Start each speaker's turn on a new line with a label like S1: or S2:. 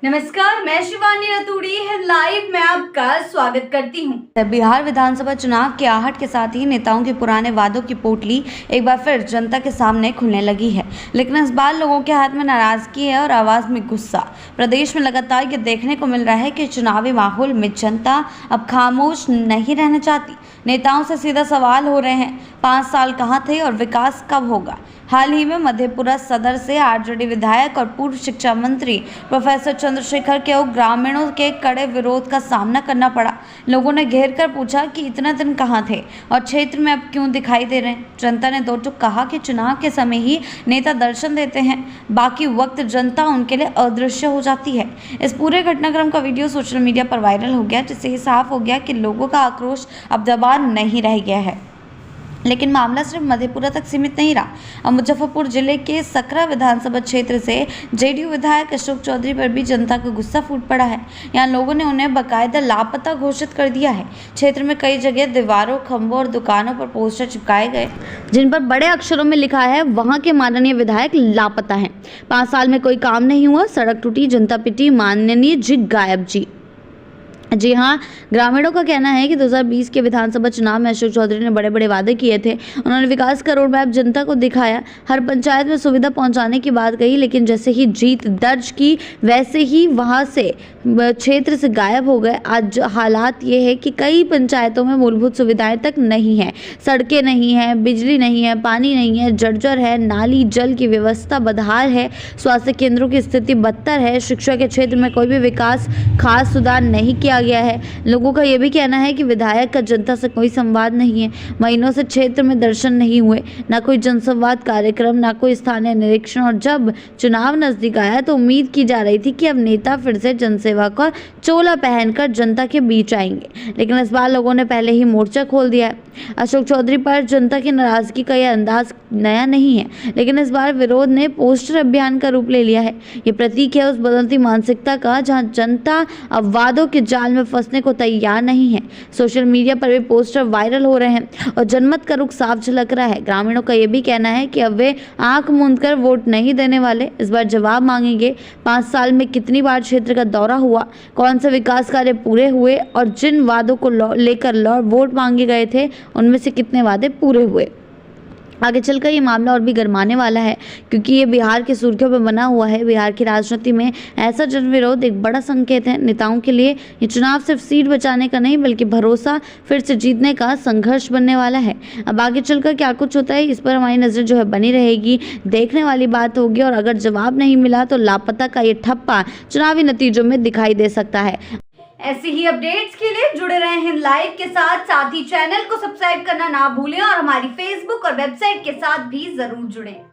S1: नमस्कार, मैं शिवानी रतूड़ी लाइव में आपका स्वागत करती हूं।
S2: बिहार विधानसभा चुनाव की आहट के साथ ही नेताओं के पुराने वादों की पोटली एक बार फिर जनता के सामने खुलने लगी है, लेकिन इस बार लोगों के हाथ में नाराजगी है और आवाज में गुस्सा। प्रदेश में लगातार ये देखने को मिल रहा है कि चुनावी माहौल में जनता अब खामोश नहीं रहना चाहती। नेताओं से सीधा सवाल हो रहे हैं, 5 साल कहाँ थे और विकास कब होगा। हाल ही में मधेपुरा सदर से आरजेडी विधायक और पूर्व शिक्षा मंत्री प्रोफेसर चंद्रशेखर को ग्रामीणों के कड़े विरोध का सामना करना पड़ा। लोगों ने घेर कर पूछा कि इतने दिन कहाँ थे और क्षेत्र में अब क्यों दिखाई दे रहे हैं। जनता ने दो टूक कहा कि चुनाव के समय ही नेता दर्शन देते हैं, बाकी वक्त जनता उनके लिए अदृश्य हो जाती है। इस पूरे घटनाक्रम का वीडियो सोशल मीडिया पर वायरल हो गया, जिससे ये साफ हो गया कि लोगों का आक्रोश अब दबा नहीं रह गया है। लेकिन मामला सिर्फ मधेपुरा तक सीमित नहीं रहा। अब मुजफ्फरपुर जिले के सकरा विधानसभा क्षेत्र से जेडीयू विधायक अशोक चौधरी पर भी जनता का गुस्सा फूट पड़ा है। यहाँ लोगों ने उन्हें बाकायदा लापता घोषित कर दिया है। क्षेत्र में कई जगह दीवारों, खंभों और दुकानों पर पोस्टर चिपकाए गए, जिन पर बड़े अक्षरों में लिखा है, वहां के माननीय विधायक लापता हैं। 5 साल में कोई काम नहीं हुआ, सड़क टूटी, जनता पिटी, माननीय जी गायब जी। जी हाँ, ग्रामीणों का कहना है कि 2020 के विधानसभा चुनाव में अशोक चौधरी ने बड़े बड़े वादे किए थे। उन्होंने विकास का रोड मैप जनता को दिखाया, हर पंचायत में सुविधा पहुंचाने की बात कही, लेकिन जैसे ही जीत दर्ज की वैसे ही वहां से क्षेत्र से गायब हो गए। आज हालात ये है कि कई पंचायतों में मूलभूत सुविधाएं तक नहीं है, सड़कें नहीं है, बिजली नहीं है, पानी नहीं है, जर्जर है, नाली जल की व्यवस्था बदहाल है, स्वास्थ्य केंद्रों की स्थिति बदतर है, शिक्षा के क्षेत्र में कोई भी विकास खास सुधार नहीं किया गया है। लोगों का यह भी कहना है कि विधायक का जनता से कोई संवाद नहीं है। महीनों से क्षेत्र में दर्शन नहीं हुए, ना कोई जनसंवाद कार्यक्रम, ना कोई स्थानीय निरीक्षण। और जब चुनाव नजदीक आया तो उम्मीद की जा रही थी कि अब नेता फिर से जनसेवा का चोला पहनकर जनता के बीच आएंगे, लेकिन इस बार लोगों ने पहले ही मोर्चा खोल दिया है। अशोक चौधरी पर जनता की नाराजगी का यह अंदाज नया नहीं है, लेकिन इस बार विरोध ने पोस्टर अभियान का रूप ले लिया है। ये प्रतीक है उस बदलती मानसिकता का, जहां जनता अब वादों के जाल में फंसने को तैयार नहीं है। सोशल मीडिया पर भी पोस्टर वायरल हो रहे हैं और जनमत का रुख साफ झलक रहा है। ग्रामीणों का यह भी कहना है कि अब वे आंख मूंद कर वोट नहीं देने वाले, इस बार जवाब मांगेंगे। 5 साल में कितनी बार क्षेत्र का दौरा हुआ, कौन से विकास कार्य पूरे हुए और जिन वादों को लेकर वोट मांगे गए थे उनमें से कितने वादे पूरे हुए। आगे चलकर ये मामला और भी गरमाने वाला है, क्योंकि ये बिहार की सुर्खियों में बना हुआ है। बिहार की राजनीति में ऐसा जनविरोध एक बड़ा संकेत है। नेताओं के लिए ये चुनाव सिर्फ सीट बचाने का नहीं, बल्कि भरोसा फिर से जीतने का संघर्ष बनने वाला है। अब आगे चलकर क्या कुछ होता है, इस पर हमारी नजर जो है बनी रहेगी, देखने वाली बात होगी। और अगर जवाब नहीं मिला तो लापता का ये ठप्पा चुनावी नतीजों में दिखाई दे सकता है।
S1: ऐसी ही अपडेट्स के लिए जुड़े रहें हिंद लाइव के साथ ही चैनल को सब्सक्राइब करना ना भूलें और हमारी फेसबुक और वेबसाइट के साथ भी जरूर जुड़ें।